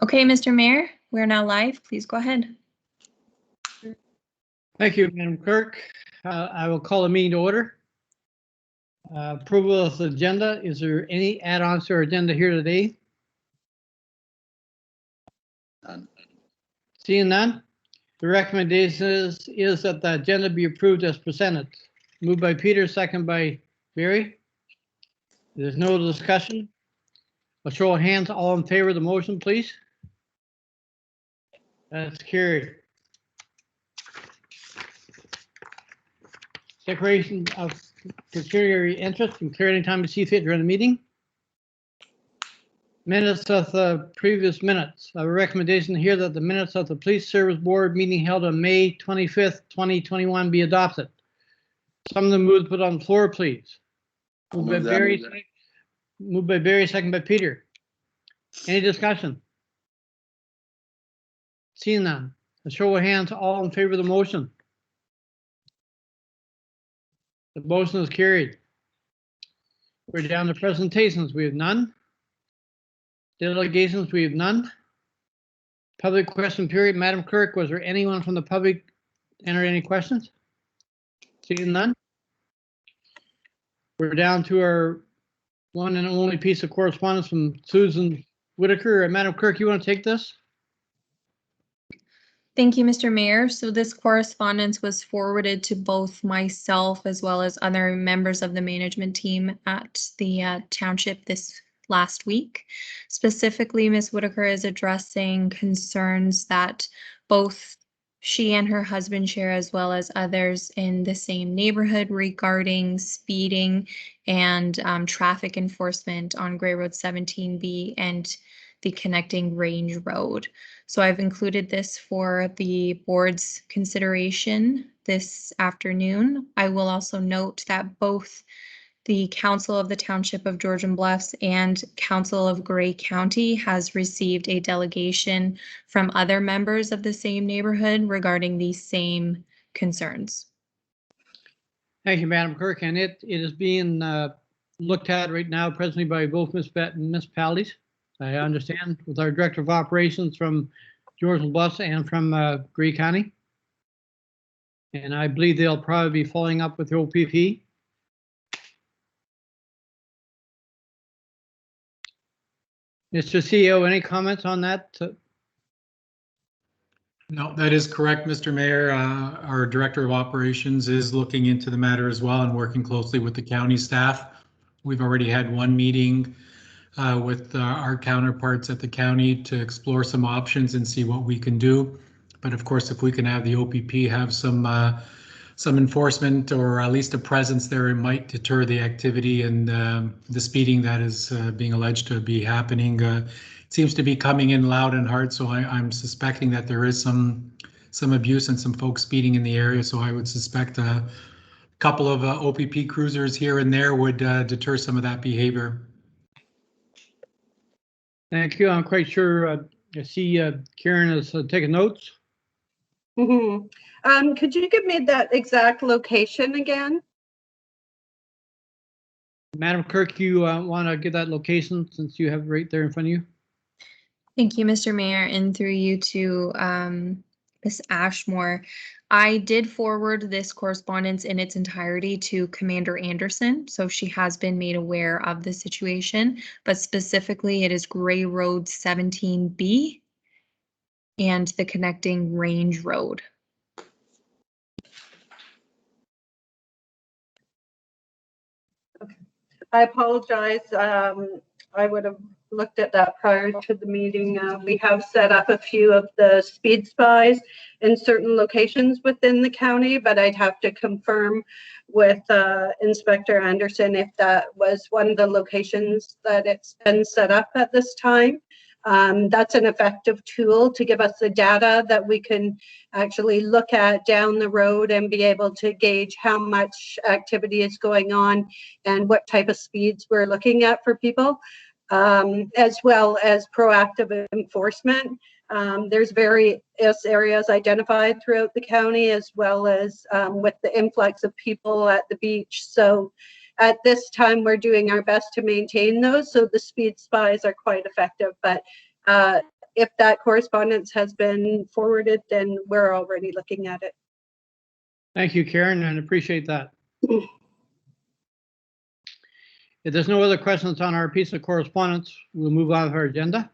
Okay, Mr. Mayor, we're now live. Please go ahead. Thank you, Madam Clerk. I will call the meeting to order. Approval of the agenda. Is there any add-ons to our agenda here today? None. Seeing none, the recommendation is that the agenda be approved as presented. Moved by Peter, second by Barry. There's no discussion. A show of hands, all in favor of the motion, please. That's carried. Declaration of pecuniary interest and clear any time to see fit during the meeting. Minutes of the previous minutes. A recommendation here that the minutes of the Police Service Board meeting held on May 25th, 2021 be adopted. Some of them moved put on the floor, please. Moved by Barry, second by Peter. Any discussion? Seeing none. A show of hands, all in favor of the motion. The motion is carried. We're down to presentations. We have none. Delegations, we have none. Public question period. Madam Clerk, was there anyone from the public enter any questions? Seeing none. We're down to our one and only piece of correspondence from Susan Whitaker. Madam Clerk, you want to take this? Thank you, Mr. Mayor. So this correspondence was forwarded to both myself as well as other members of the management team at the township this last week. Specifically, Ms. Whitaker is addressing concerns that both she and her husband share, as well as others in the same neighborhood, regarding speeding and traffic enforcement on Grey Road 17B and the connecting Range Road. So I've included this for the board's consideration this afternoon. I will also note that both the Council of the Township of Georgian Bluffs and Council of Grey County has received a delegation from other members of the same neighborhood regarding these same concerns. Thank you, Madam Clerk. And it is being looked at right now presently by both municipalities. I understand, with our Director of Operations from Georgian Bluffs and from Grey County. And I believe they'll probably be following up with the OPP. Mr. CEO, any comments on that? No, that is correct, Mr. Mayor. Our Director of Operations is looking into the matter as well and working closely with the county staff. We've already had one meeting with our counterparts at the county to explore some options and see what we can do. But of course, if we can have the OPP have some enforcement or at least a presence there, it might deter the activity and the speeding that is being alleged to be happening. It seems to be coming in loud and hard, so I'm suspecting that there is some abuse and some folks speeding in the area. So I would suspect a couple of OPP cruisers here and there would deter some of that behavior. Thank you. I'm quite sure I see Karen is taking notes. Could you give me that exact location again? Madam Clerk, you want to give that location since you have it right there in front of you? Thank you, Mr. Mayor, and through you to Ms. Ashmore. I did forward this correspondence in its entirety to Commander Anderson, so she has been made aware of the situation, but specifically it is Grey Road 17B and the connecting Range Road. Okay. I apologize. I would have looked at that prior to the meeting. We have set up a few of the speed spies in certain locations within the county, but I'd have to confirm with Inspector Anderson if that was one of the locations that it's been set up at this time. That's an effective tool to give us the data that we can actually look at down the road and be able to gauge how much activity is going on and what type of speeds we're looking at for people, as well as proactive enforcement. There's various areas identified throughout the county, as well as with the influx of people at the beach. So at this time, we're doing our best to maintain those. So the speed spies are quite effective, but if that correspondence has been forwarded, then we're already looking at it. Thank you, Karen, and appreciate that. If there's no other questions on our piece of correspondence, we'll move on with our agenda.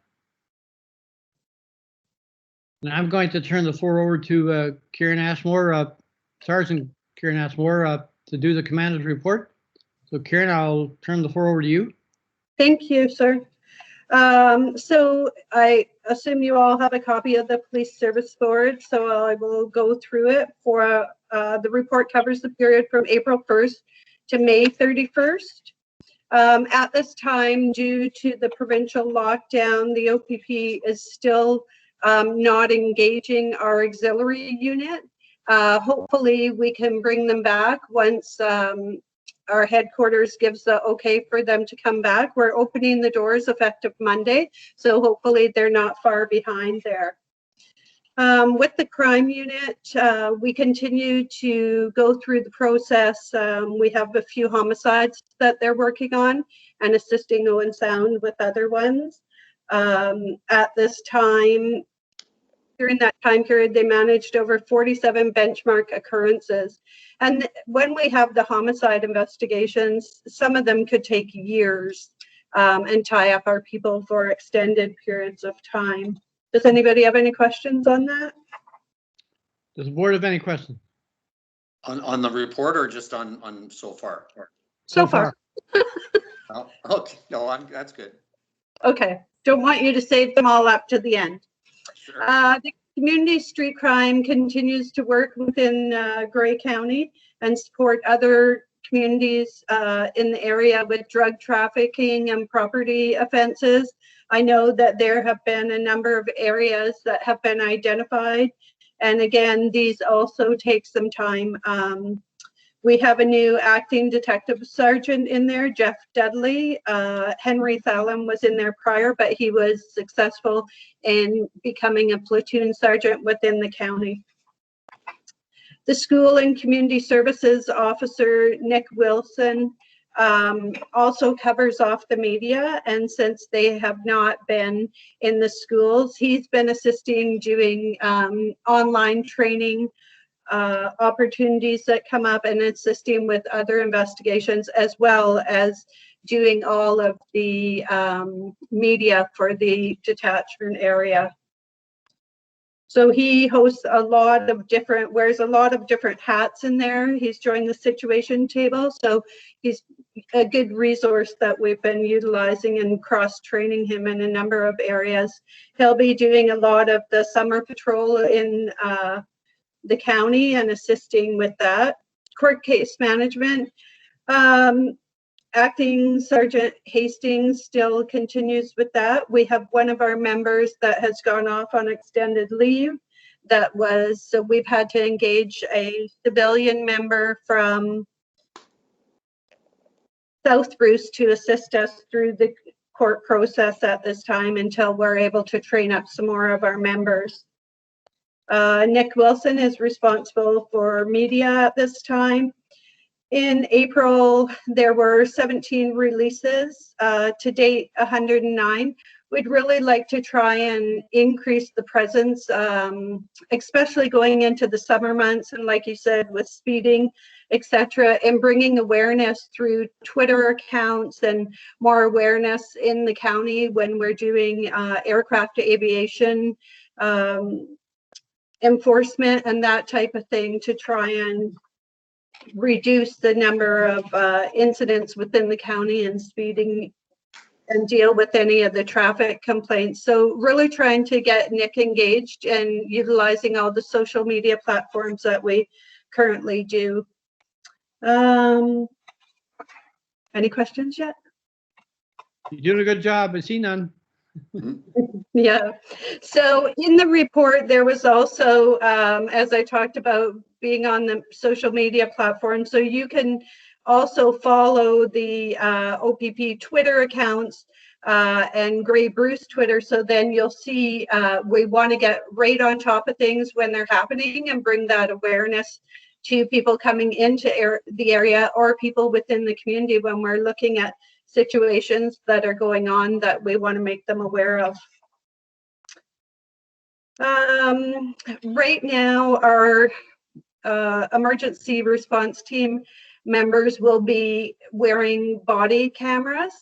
And I'm going to turn the floor over to Karen Ashmore, Sergeant Karen Ashmore, to do the commander's report. So Karen, I'll turn the floor over to you. Thank you, sir. So I assume you all have a copy of the police service board, so I will go through it. For the report covers the period from April 1st to May 31st. At this time, due to the provincial lockdown, the OPP is still not engaging our auxiliary unit. Hopefully we can bring them back once our headquarters gives the okay for them to come back. We're opening the doors effective Monday, so hopefully they're not far behind there. With the crime unit, we continue to go through the process. We have a few homicides that they're working on and assisting Owen Sound with other ones. At this time, during that time period, they managed over 47 benchmark occurrences. And when we have the homicide investigations, some of them could take years and tie up our people for extended periods of time. Does anybody have any questions on that? Does the board have any questions? On the report or just on so far? So far. Oh, okay, no, that's good. Okay, don't want you to save them all up to the end. Sure. The community street crime continues to work within Grey County and support other communities in the area with drug trafficking and property offenses. I know that there have been a number of areas that have been identified. And again, these also take some time. We have a new acting detective sergeant in there, Jeff Dudley. Henry Thallam was in there prior, but he was successful in becoming a platoon sergeant within the county. The school and community services officer, Nick Wilson, also covers off the media, and since they have not been in the schools, he's been assisting doing online training opportunities that come up and assisting with other investigations, as well as doing all of the media for the detachment area. So he hosts a lot of different, wears a lot of different hats in there. He's joined the situation table. So he's a good resource that we've been utilizing and cross-training him in a number of areas. He'll be doing a lot of the summer patrol in the county and assisting with that. Court case management. Acting Sergeant Hastings still continues with that. We have one of our members that has gone off on extended leave. So we've had to engage a civilian member from South Bruce to assist us through the court process at this time until we're able to train up some more of our members. Nick Wilson is responsible for media at this time. In April, there were 17 releases, to date 109. We'd really like to try and increase the presence, especially going into the summer months, and like you said, with speeding, etc., and bringing awareness through Twitter accounts and more awareness in the county when we're doing aircraft aviation enforcement and that type of thing, to try and reduce the number of incidents within the county and speeding and deal with any of the traffic complaints. So really trying to get Nick engaged and utilizing all the social media platforms that we currently do. Any questions yet? You're doing a good job. I see none. Yeah. So in the report, there was also, as I talked about, being on the social media platform. So you can also follow the OPP Twitter accounts and Grey Bruce Twitter. So then you'll see we want to get right on top of things when they're happening and bring that awareness to people coming into the area or people within the community when we're looking at situations that are going on that we want to make them aware of. Right now, our emergency response team members will be wearing body cameras.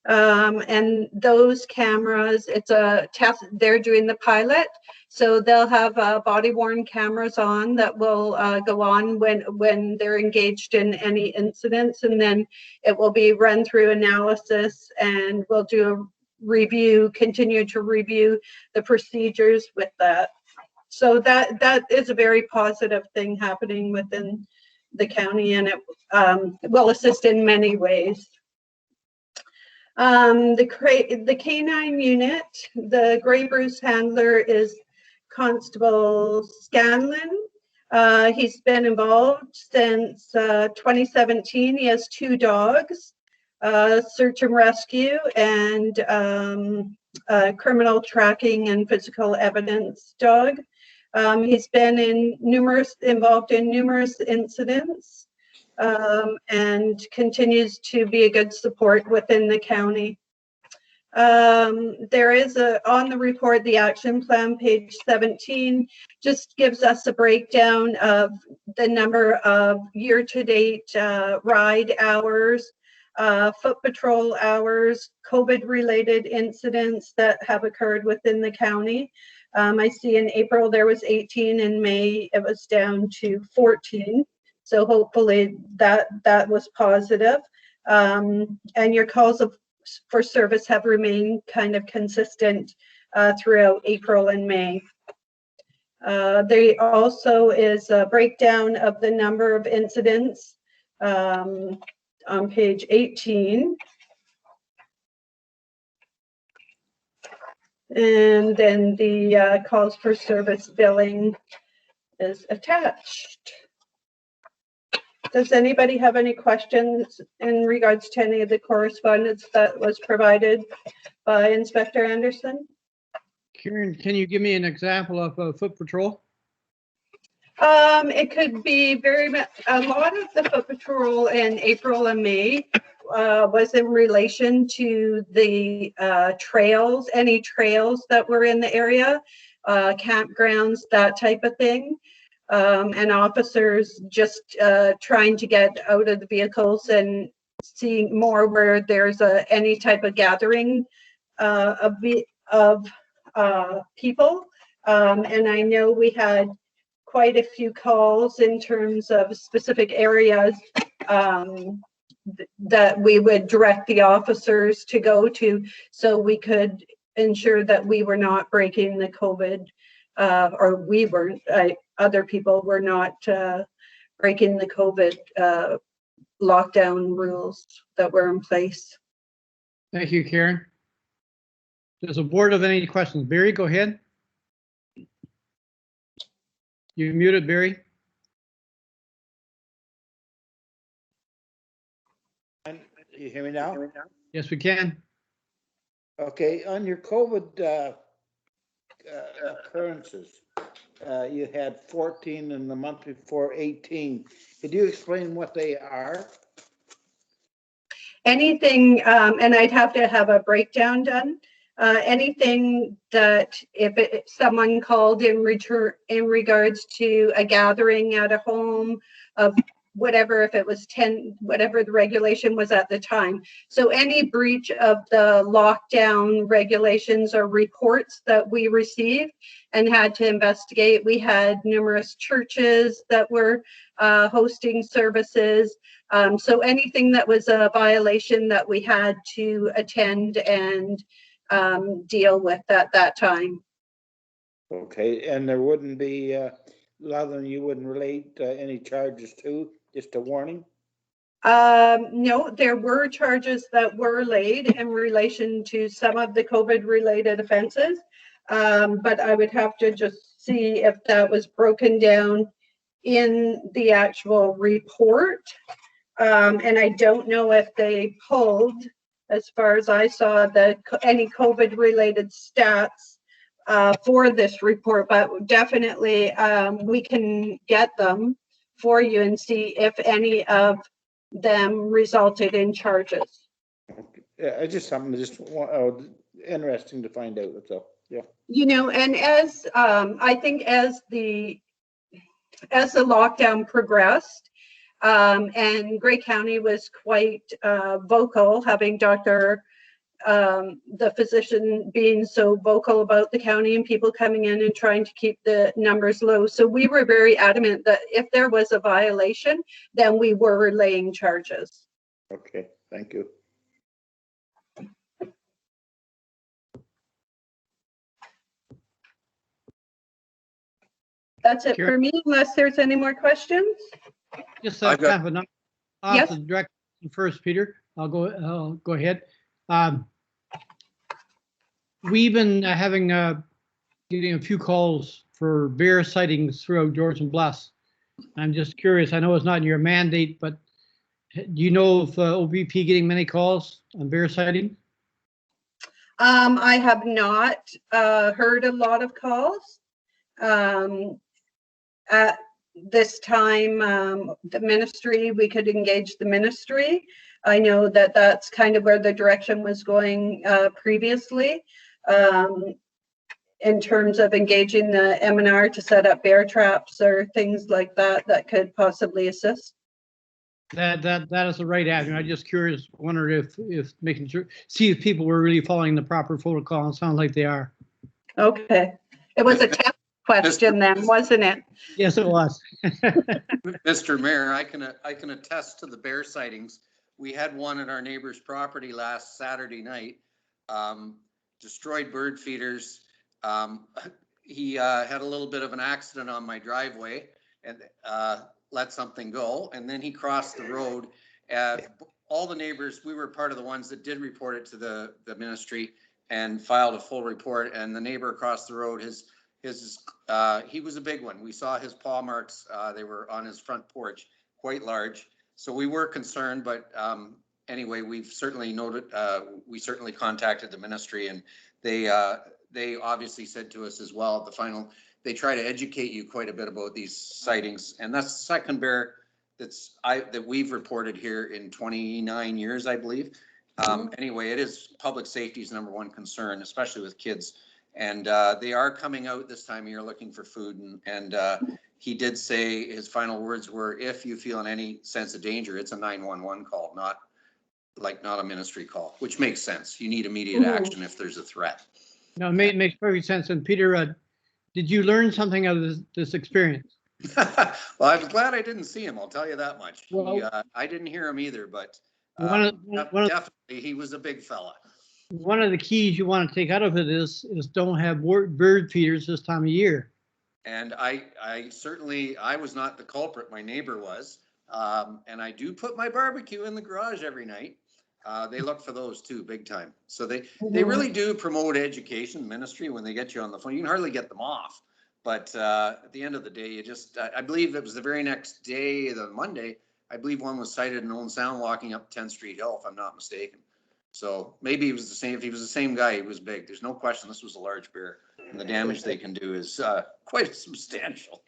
And those cameras, it's a test, they're doing the pilot. So they'll have body worn cameras on that will go on when they're engaged in any incidents. And then it will be run through analysis, and we'll do a review, continue to review the procedures with that. So that is a very positive thing happening within the county, and it will assist in many ways. The canine unit, the Grey Bruce handler is Constable Scanlon. He's been involved since 2017. He has 2 dogs, search and rescue, and criminal tracking and physical evidence dog. He's been involved in numerous incidents. And continues to be a good support within the county. There is on the report, the action plan, page 17, just gives us a breakdown of the number of year-to-date ride hours, foot patrol hours, COVID-related incidents that have occurred within the county. I see in April there was 18, in May it was down to 14. So hopefully that was positive. And your calls for service have remained kind of consistent throughout April and May. There also is a breakdown of the number of incidents on page 18. And then the calls for service billing is attached. Does anybody have any questions in regards to any of the correspondence that was provided by Inspector Anderson? Karen, can you give me an example of a foot patrol? It could be very much, a lot of the foot patrol in April and May was in relation to the trails, any trails that were in the area, campgrounds, that type of thing. And officers just trying to get out of the vehicles and seeing more where there's any type of gathering of people. And I know we had quite a few calls in terms of specific areas that we would direct the officers to go to, so we could ensure that we were not breaking the COVID, or we weren't, other people were not breaking the COVID lockdown rules that were in place. Thank you, Karen. Does the board have any questions? Barry, go ahead. You're muted, Barry. You hear me now? Yes, we can. Okay, on your COVID occurrences, you had 14 in the month before 18. Could you explain what they are? Anything, and I'd have to have a breakdown done. Anything that if someone called in regards to a gathering at a home of whatever, if it was 10, whatever the regulation was at the time. So any breach of the lockdown regulations or reports that we received and had to investigate. We had numerous churches that were hosting services. So anything that was a violation that we had to attend and deal with at that time. Okay, and there wouldn't be, a lot of them you wouldn't relate any charges to, just a warning? No, there were charges that were laid in relation to some of the COVID related offenses. But I would have to just see if that was broken down in the actual report. And I don't know if they pulled, as far as I saw, any COVID related stats for this report, but definitely we can get them for you and see if any of them resulted in charges. Yeah, it's just something interesting to find out, that's all. You know, and as I think as the lockdown progressed, and Grey County was quite vocal, having the physician being so vocal about the county and people coming in and trying to keep the numbers low. So we were very adamant that if there was a violation, then we were relaying charges. Okay, thank you. That's it Sure. for me, unless there's any more questions. Just I've got- kind of Yes. off the direct first, Peter. I'll go ahead. We've been getting a few calls for bear sightings throughout George and Bless. I'm just curious. I know it's not in your mandate, but do you know if OVP getting many calls on bear sighting? I have not heard a lot of calls. At this time, the ministry, we could engage the ministry. I know that that's kind of where the direction was going previously, in terms of engaging the MNR to set up bear traps or things like that that could possibly assist. That is the right avenue. I'm just curious, wondered if making sure, see if people were really following the proper protocol. It sounds like they are. Okay, it was a test question then, wasn't it? Yes, it was. Mr. Mayor, I can attest to the bear sightings. We had one at our neighbor's property last Saturday night. Destroyed bird feeders. He had a little bit of an accident on my driveway and let something go, and then he crossed the road. All the neighbors, we were part of the ones that did report it to the ministry and filed a full report. And the neighbor across the road, he was a big one. We saw his paw marks. They were on his front porch, quite large. So we were concerned, but anyway, we've certainly noted. We certainly contacted the ministry, and they obviously said to us as well at the final. They try to educate you quite a bit about these sightings, and that's the second bear that we've reported here in 29 years, I believe. Anyway, it is public safety's #1 concern, especially with kids. And they are coming out this time of year looking for food. And he did say his final words were, if you feel in any sense of danger, it's a 911 call, not a ministry call, which makes sense. You need immediate action if there's a threat. No, it makes perfect sense. And Peter, did you learn something out of this experience? Well, I'm glad I didn't see him. I'll tell you that much. Well, I didn't hear him either, but definitely he was a big fella. One of the keys you want to take out of it is don't have bird feeders this time of year. And I certainly, I was not the culprit. My neighbor was. And I do put my barbecue in the garage every night. They look for those too, big time. So they really do promote education ministry when they get you on the phone. You can hardly get them off. But at the end of the day, I believe it was the very next day, the Monday, I believe one was sighted in Owen Sound walking up 10th Street Hill, if I'm not mistaken. So maybe he was the same. If he was the same guy, he was big. There's no question this was a large bear, and the damage they can do is quite substantial.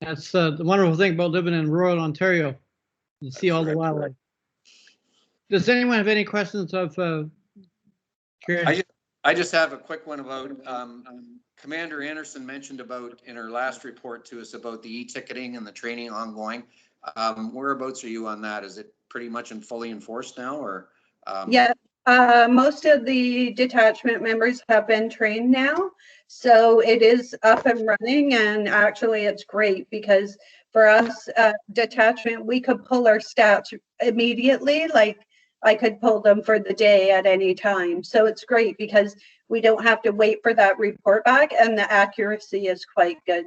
That's the wonderful thing about living in rural Ontario. You see all the wildlife. Does anyone have any questions of Karen? I just have a quick one about Commander Anderson mentioned about in her last report to us about the e-ticketing and the training ongoing. Whereabouts are you on that? Is it pretty much fully enforced now, or? Yeah, most of the detachment members have been trained now, so it is up and running. And actually, it's great because for us detachment, we could pull our stats immediately. Like I could pull them for the day at any time. So it's great because we don't have to wait for that report back, and the accuracy is quite good.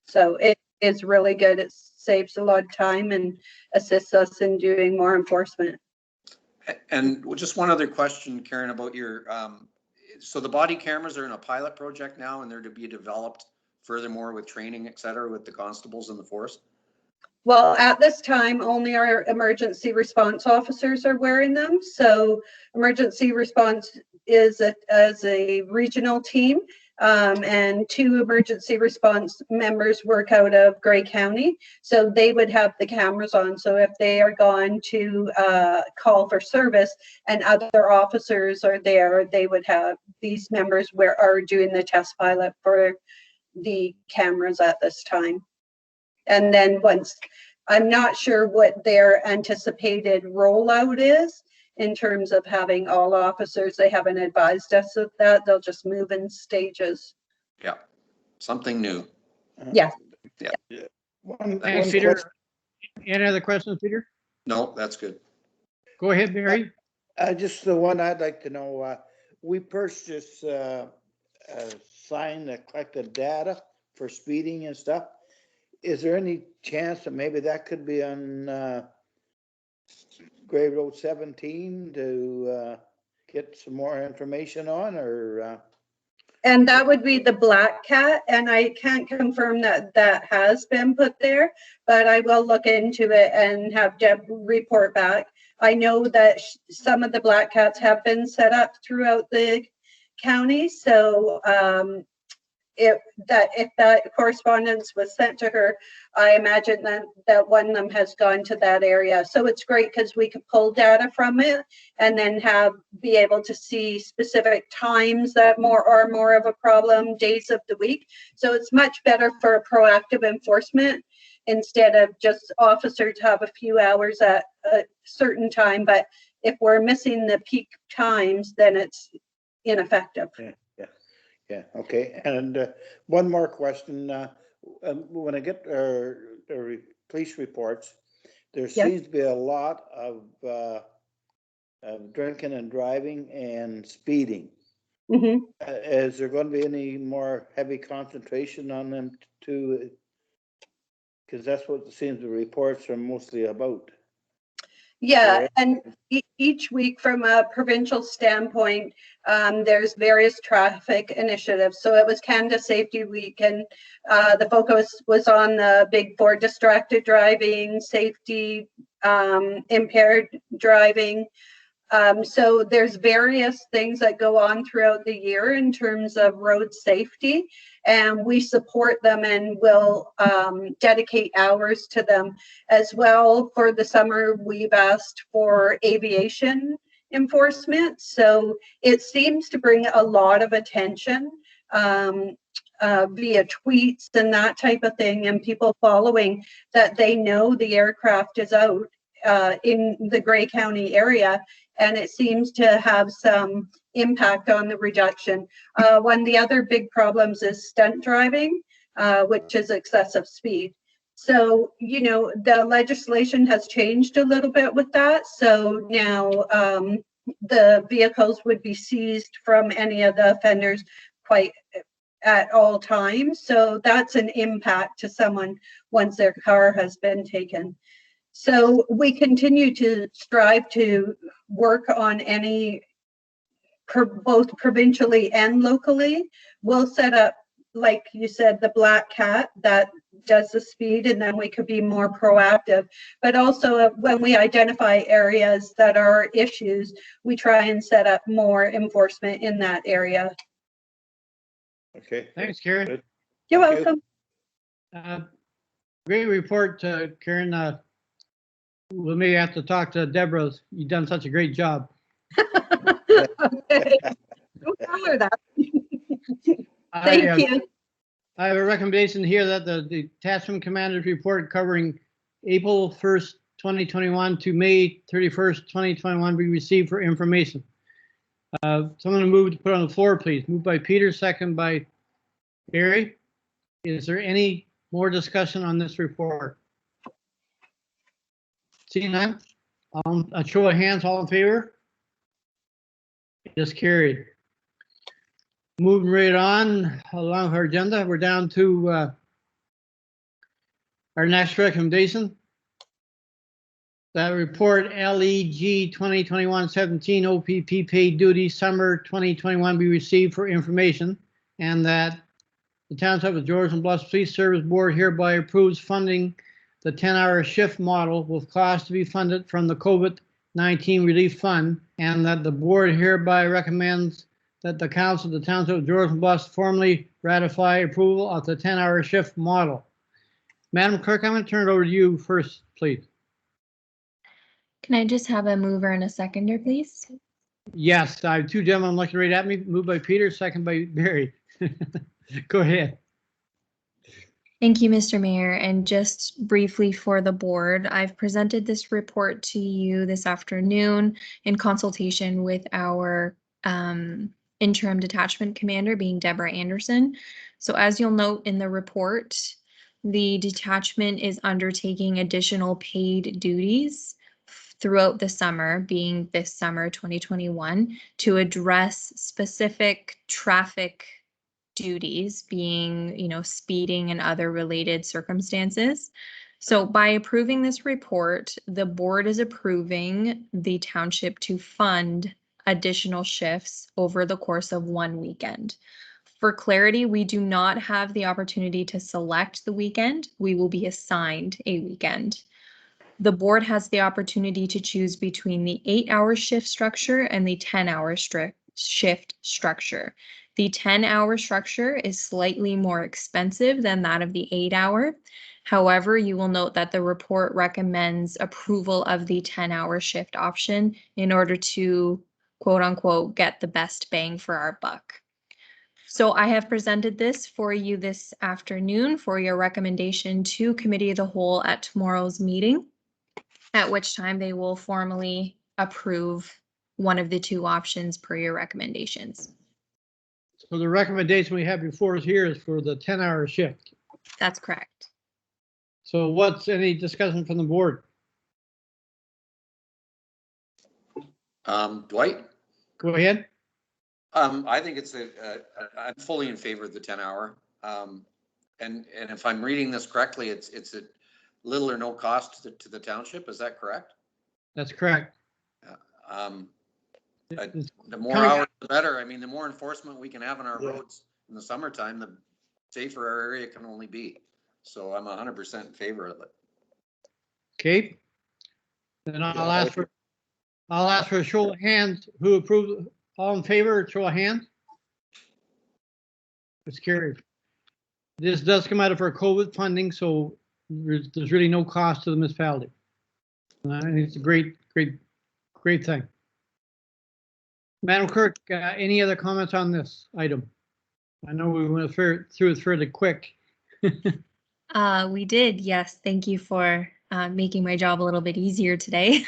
So it is really good. It saves a lot of time and assists us in doing more enforcement. And just one other question, Karen, about your, so the body cameras are in a pilot project now and they're to be developed furthermore with training, et cetera, with the constables in the force? Well, at this time, only our emergency response officers are wearing them. So emergency response is as a regional team. and 2 emergency response members work out of Grey County. So they would have the cameras on. So if they are gone to call for service and other officers are there, they would have these members where are doing the test pilot for the cameras at this time. And then once, I'm not sure what their anticipated rollout is in terms of having all officers. They haven't advised us of that. They'll just move in stages. Yeah, something new. Yeah. One Thanks, Peter. question. Any other questions, Peter? No, that's good. Go ahead, Barry. Just the one I'd like to know, we purchased a sign that collected data for speeding and stuff. Is there any chance that maybe that could be on Gray Road 17 to get some more information on, or? And that would be the Black Cat, and I can't confirm that that has been put there, but I will look into it and have Deb report back. I know that some of the Black Cats have been set up throughout the county, so if that correspondence was sent to her, I imagine that one of them has gone to that area. So it's great because we could pull data from it and then be able to see specific times that are more of a problem, days of the week. So it's much better for proactive enforcement instead of just officers have a few hours at a certain time. But if we're missing the peak times, then it's ineffective. Yeah, okay. And one more question. When I get police reports, there seems to be a lot of drinking and driving and speeding. Mm-hmm. Is there going to be any more heavy concentration on them too? Because that's what it seems the reports are mostly about. Yeah, and each week from a provincial standpoint, there's various traffic initiatives. So it was Canada Safety Week, and the focus was on the big 4: distracted driving, safety, impaired driving. So there's various things that go on throughout the year in terms of road safety, and we support them and will dedicate hours to them as well. For the summer, we've asked for aviation enforcement. So it seems to bring a lot of attention via tweets and that type of thing, and people following that they know the aircraft is out in the Grey County area, and it seems to have some impact on the reduction. One of the other big problems is stunt driving, which is excessive speed. So, you know, the legislation has changed a little bit with that. So now the vehicles would be seized from any of the offenders quite at all times. So that's an impact to someone once their car has been taken. So we continue to strive to work on any, both provincially and locally. We'll set up, like you said, the Black Cat that does the speed, and then we could be more proactive. But also when we identify areas that are issues, we try and set up more enforcement in that area. Okay. Thanks, Karen. Good. You're Thank you. welcome. Great report, Karen. We may have to talk to Deborah. You've done such a great job. Okay. Don't tell her that. Thank you. I have a recommendation here that the detachment commander's report covering April 1st, 2021 to May 31st, 2021 be received for information. Someone move to put on the floor, please. Moved by Peter, second by Barry. Is there any more discussion on this report? Seeing none, a show of hands, all in favor? Just carried. Moving right on along our agenda, we're down to our next recommendation. That report LEG 2021-17 OPP paid duty summer 2021 be received for information, and that the Township of Georgian Bluffs Police Service Board hereby approves funding the 10-hour shift model with costs to be funded from the COVID-19 Relief Fund, and that the board hereby recommends that the council of the township of Georgian Bluffs formally ratify approval of the 10-hour shift model. Madam Clerk, I'm going to turn it over to you first, please. Can I just have a mover and a seconder, please? Yes, I have two gentlemen looking right at me. Moved by Peter, second by Barry. Go ahead. Thank you, Mr. Mayor. And just briefly for the board, I've presented this report to you this afternoon in consultation with our interim detachment commander, being Deborah Anderson. So as you'll note in the report, the detachment is undertaking additional paid duties throughout the summer, being this summer 2021, to address specific traffic duties, being, speeding and other related circumstances. So by approving this report, the board is approving the township to fund additional shifts over the course of one weekend. For clarity, we do not have the opportunity to select the weekend. We will be assigned a weekend. The board has the opportunity to choose between the 8-hour shift structure and the 10-hour shift structure. The 10-hour structure is slightly more expensive than that of the 8-hour. However, you will note that the report recommends approval of the 10-hour shift option in order to, quote unquote, get the best bang for our buck. So I have presented this for you this afternoon for your recommendation to Committee of the Whole at tomorrow's meeting, at which time they will formally approve one of the two options per your recommendations. So the recommendation we have before us here is for the 10-hour shift. That's correct. So what's any discussion from the board? Dwight? Go ahead. I think I'm fully in favor of the 10-hour. And if I'm reading this correctly, it's a little or no cost to the township. Is that correct? That's correct. The more hours, the better. I mean, the more enforcement we can have on our roads in the summertime, the safer our area can only be. So I'm 100% in favor of it. Okay. Then I'll ask for a show of hands. Who approves? All in favor, show of hands. It's carried. This does come out of our COVID funding, so there's really no cost to the municipality. I think it's a great thing. Madam Clerk, any other comments on this item? I know we went through it fairly quick. We did, yes. Thank you for making my job a little bit easier today.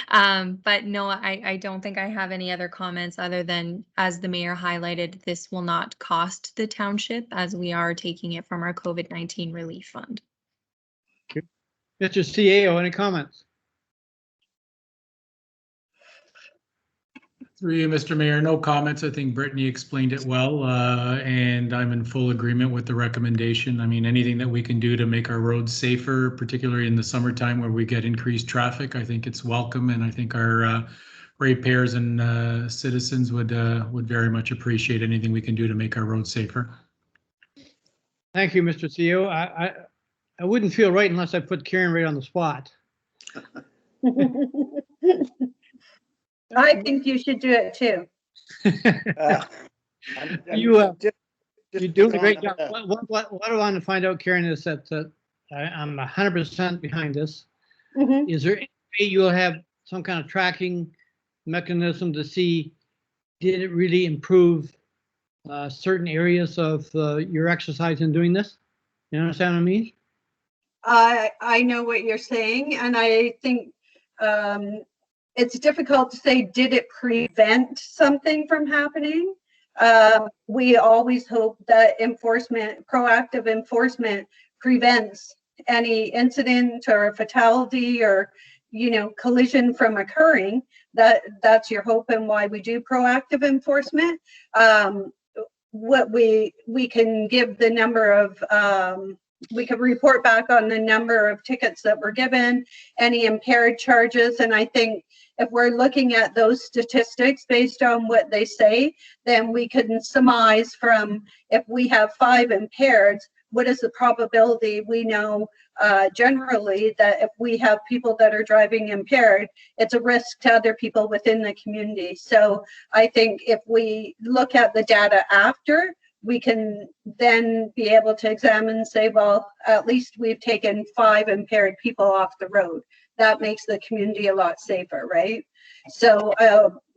But no, I don't think I have any other comments other than, as the mayor highlighted, this will not cost the township as we are taking it from our COVID-19 relief fund. Mr. CAO, any comments? Through you, Mr. Mayor, no comments. I think Brittany explained it well, and I'm in full agreement with the recommendation. I mean, anything that we can do to make our roads safer, particularly in the summertime where we get increased traffic, I think it's welcome, and I think our ratepayers and citizens would very much appreciate anything we can do to make our roads safer. Thank you, Mr. CEO. I wouldn't feel right unless I put Karen right on the spot. I think you should do it too. You're doing a great job. What I want to find out, Karen, is that I'm 100% behind this. Mhm. Is there any way you'll have some kind of tracking mechanism to see, did it really improve certain areas of your exercise in doing this? You understand what I mean? I know what you're saying, and I think it's difficult to say, did it prevent something from happening? We always hope that proactive enforcement prevents any incident or fatality or, collision from occurring. That's your hope and why we do proactive enforcement. What we can give the number of, we can report back on the number of tickets that were given, any impaired charges. And I think if we're looking at those statistics based on what they say, then we can surmise from, if we have 5 impaireds, what is the probability? We know generally that if we have people that are driving impaired, it's a risk to other people within the community. So I think if we look at the data after, we can then be able to examine and say, well, at least we've taken 5 impaired people off the road. That makes the community a lot safer, right? So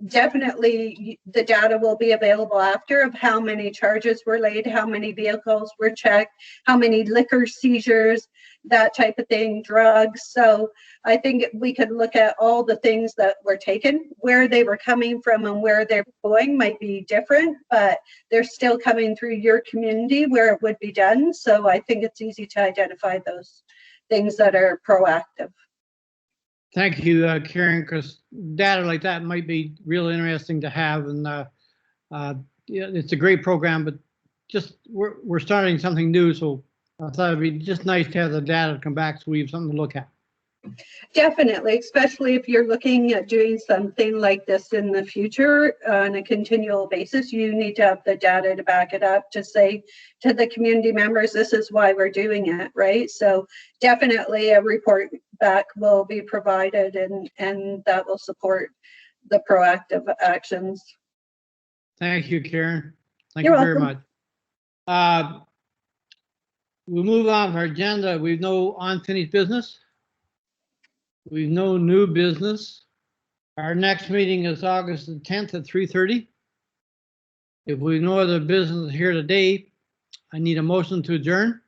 definitely the data will be available after of how many charges were laid, how many vehicles were checked, how many liquor seizures, that type of thing, drugs. So I think we could look at all the things that were taken, where they were coming from and where they're going might be different, but they're still coming through your community where it would be done. So I think it's easy to identify those things that are proactive. Thank you, Karen, because data like that might be real interesting to have. And yeah, it's a great program, but just we're starting something new. So I thought it'd be just nice to have the data come back so we have something to look at. Definitely, especially if you're looking at doing something like this in the future on a continual basis, you need to have the data to back it up to say to the community members, this is why we're doing it, right? So definitely a report back will be provided and that will support the proactive actions. Thank you, Karen. Thank You're you very welcome. much. We'll move on to our agenda. We've no unfinished business. We've no new business. Our next meeting is August the 10th at 3:30. If we no other business here today, I need a motion to adjourn.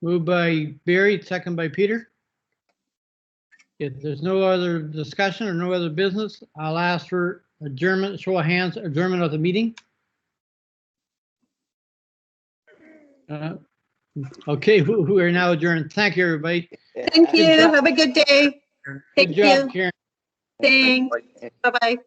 Moved by Barry, second by Peter. If there's no other discussion or no other business, I'll ask for adjournment, show of hands, adjournment of the meeting. Okay, we are now adjourned. Thank you, everybody. Thank you. Have a good day. Good Thank job, you. Karen. Thanks. Bye-bye.